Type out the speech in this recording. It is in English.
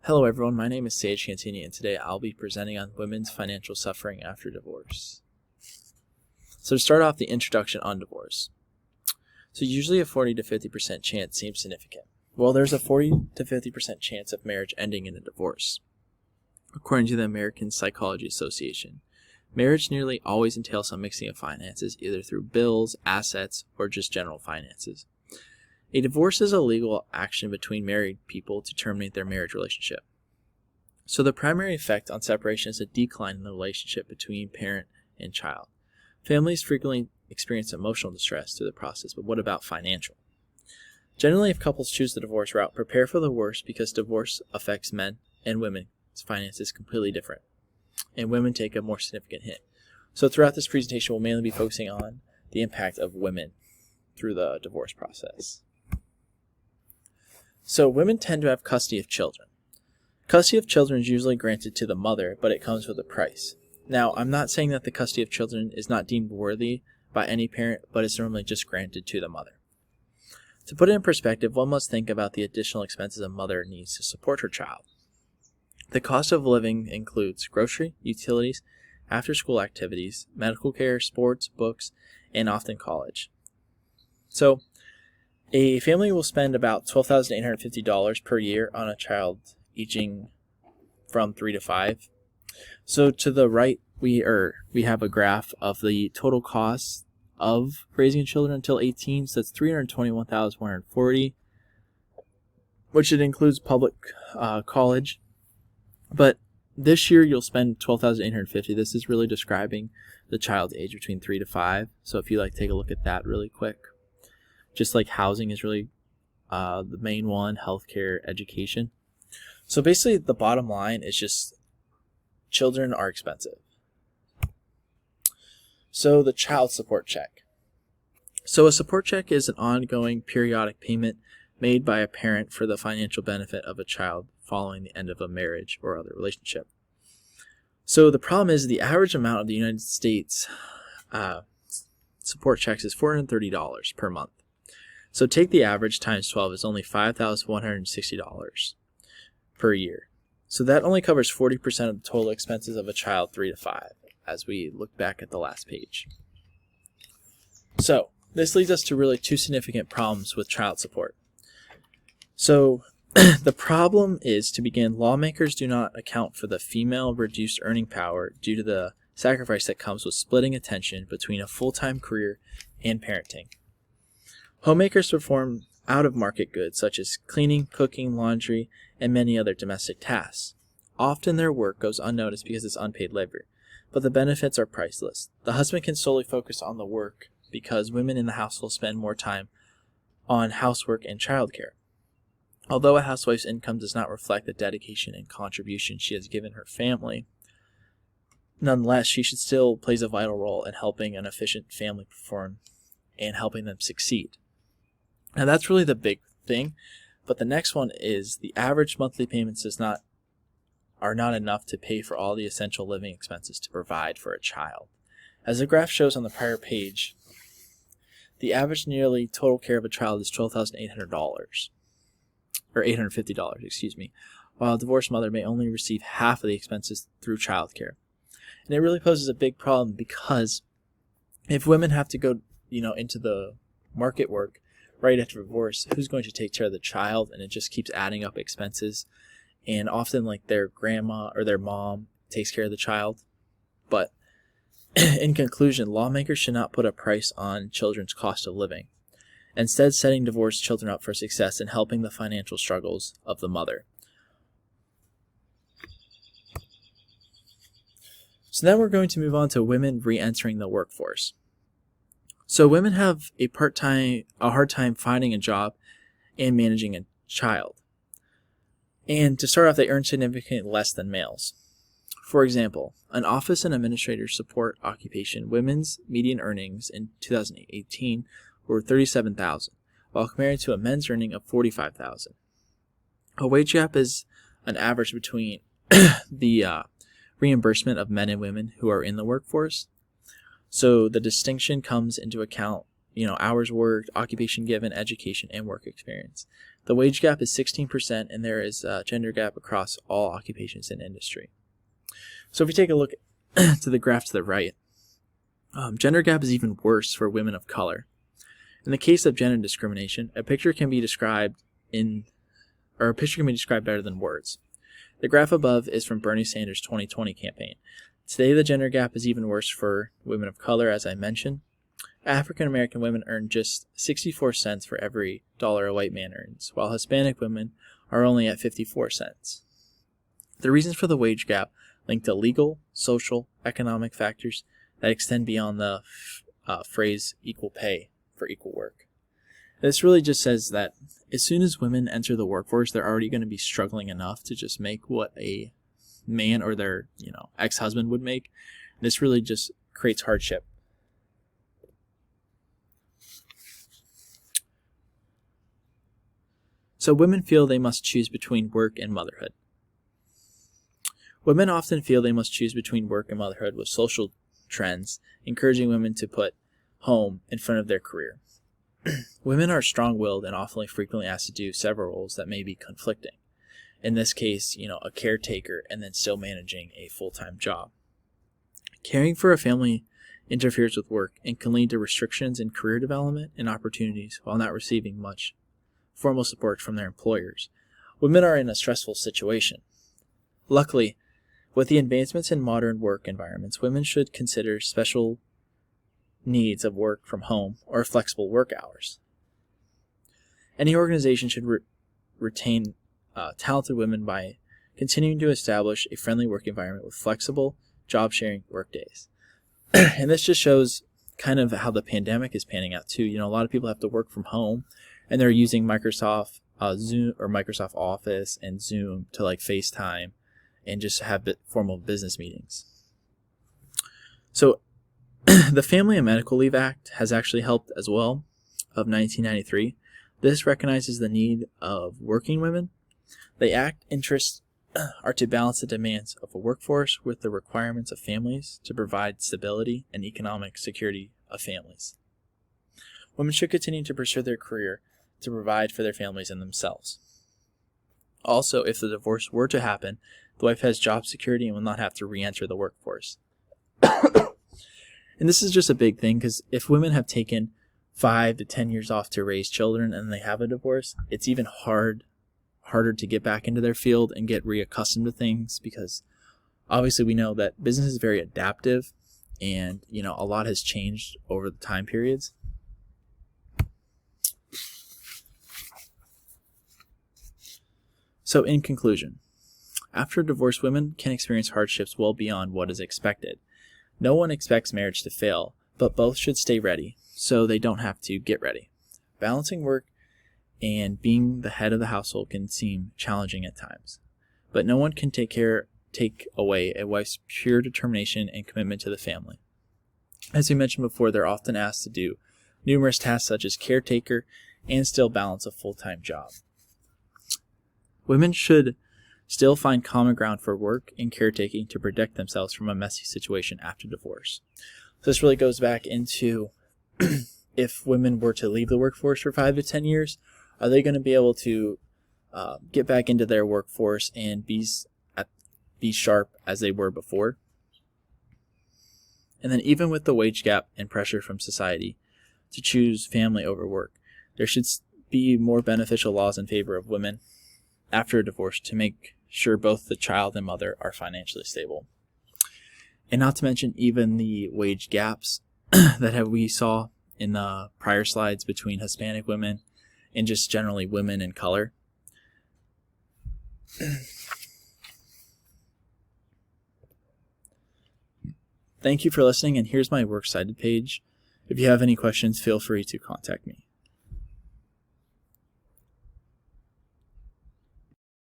Hello everyone, my name is Sage Cantini and today I'll be presenting on women's financial suffering after divorce. So to start off, the introduction on divorce. So usually a 40 to 50% chance seems significant. Well, there's a 40 to 50% chance of marriage ending in a divorce. According to the American Psychology Association, marriage nearly always entails some mixing of finances, either through bills, assets, or just general finances. A divorce is a legal action between married people to terminate their marriage relationship. So the primary effect on separation is a decline in the relationship between parent and child. Families frequently experience emotional distress through the process, but what about financial? Generally, if couples choose the divorce route, prepare for the worst because divorce affects men and women's finances completely different, and women take a more significant hit. So throughout this presentation, we'll mainly be focusing on the impact of women through the divorce process. So women tend to have custody of children. Custody of children is usually granted to the mother, but it comes with a price. Now, I'm not saying that the custody of children is not deemed worthy by any parent, but it's normally just granted to the mother. To put it in perspective, one must think about the additional expenses a mother needs to support her child. The cost of living includes grocery, utilities, after-school activities, medical care, sports, books, and often college. So, a family will spend about $12,850 per year on a child aging from 3 to 5. So to the right, we have a graph of the total cost of raising children until 18. So that's $321,140, which it includes public college. But this year you'll spend $12,850. This is really describing the child's age between 3 to 5. So if you take a look at that really quick. Just like housing is really the main one, healthcare, education. So basically the bottom line is just children are expensive. So the child support check. So a support check is an ongoing periodic payment made by a parent for the financial benefit of a child following the end of a marriage or other relationship. So the problem is the average amount of the United States support checks is $430 per month. So take the average times 12 is only $5,160 per year. So that only covers 40% of the total expenses of a child 3 to 5, as we look back at the last page. So this leads us to really two significant problems with child support. So the problem is, to begin, lawmakers do not account for the female reduced earning power due to the sacrifice that comes with splitting attention between a full-time career and parenting. Homemakers perform out-of-market goods such as cleaning, cooking, laundry, and many other domestic tasks. Often their work goes unnoticed because it's unpaid labor, but the benefits are priceless. The husband can solely focus on the work because women in the household spend more time on housework and childcare. Although a housewife's income does not reflect the dedication and contribution she has given her family, nonetheless, she still plays a vital role in helping an efficient family perform and helping them succeed. Now that's really the big thing, but the next one is the average monthly payments are not enough to pay for all the essential living expenses to provide for a child. As the graph shows on the prior page, the average yearly total care of a child is $12,800, or $850, while a divorced mother may only receive half of the expenses through childcare. And it really poses a big problem because if women have to go, into the market work right after divorce, who's going to take care of the child? And it just keeps adding up expenses. And often their grandma or their mom takes care of the child. But in conclusion, lawmakers should not put a price on children's cost of living, instead setting divorced children up for success and helping the financial struggles of the mother. So now we're going to move on to women re-entering the workforce. So women have a hard time finding a job and managing a child. And to start off, they earn significantly less than males. For example, an office and administrator support occupation, women's median earnings in 2018 were $37,000, while compared to a men's earning of $45,000. A wage gap is an average between the reimbursement of men and women who are in the workforce. So the distinction comes into account, hours worked, occupation given, education, and work experience. The wage gap is 16%, and there is a gender gap across all occupations and industry. So if you take a look to the graph to the right, gender gap is even worse for women of color. In the case of gender discrimination, a picture can be described better than words. The graph above is from Bernie Sanders' 2020 campaign. Today, the gender gap is even worse for women of color, as I mentioned. African American women earn just 64 cents for every dollar a white man earns, while Hispanic women are only at 54 cents. The reasons for the wage gap link to legal, social, economic factors that extend beyond the phrase equal pay for equal work. This really just says that as soon as women enter the workforce, they're already going to be struggling enough to just make what a man or their ex-husband would make. This really just creates hardship. So women feel they must choose between work and motherhood. Women often feel they must choose between work and motherhood, with social trends encouraging women to put home in front of their career. Women are strong-willed and often frequently asked to do several roles that may be conflicting. In this case, a caretaker and then still managing a full-time job. Caring for a family interferes with work and can lead to restrictions in career development and opportunities while not receiving much formal support from their employers. Women are in a stressful situation. Luckily, with the advancements in modern work environments, women should consider special needs of work from home or flexible work hours. Any organization should retain talented women by continuing to establish a friendly work environment with flexible, job-sharing workdays. And this just shows kind of how the pandemic is panning out too. A lot of people have to work from home, and they're using Microsoft Zoom or Microsoft Office and Zoom to FaceTime and just have formal business meetings. So the Family and Medical Leave Act has actually helped as well, of 1993. This recognizes the need of working women. The Act interests are to balance the demands of a workforce with the requirements of families to provide stability and economic security of families. Women should continue to pursue their career to provide for their families and themselves. Also, if the divorce were to happen, the wife has job security and will not have to re-enter the workforce. And this is just a big thing, because if women have taken 5 to 10 years off to raise children and they have a divorce, it's even harder to get back into their field and get reaccustomed to things, because obviously we know that business is very adaptive, and a lot has changed over the time periods. So in conclusion, after divorce, women can experience hardships well beyond what is expected. No one expects marriage to fail, but both should stay ready so they don't have to get ready. Balancing work and being the head of the household can seem challenging at times, but no one can take away a wife's pure determination and commitment to the family. As we mentioned before, they're often asked to do numerous tasks such as caretaker and still balance a full-time job. Women should still find common ground for work and caretaking to protect themselves from a messy situation after divorce. So this really goes back into if women were to leave the workforce for 5 to 10 years, are they going to be able to get back into their workforce and be sharp as they were before? And then even with the wage gap and pressure from society to choose family over work, there should be more beneficial laws in favor of women after a divorce to make sure both the child and mother are financially stable. And not to mention even the wage gaps that we saw in the prior slides between Hispanic women and just generally women in color. Thank you for listening, and here's my works cited page. If you have any questions, feel free to contact me.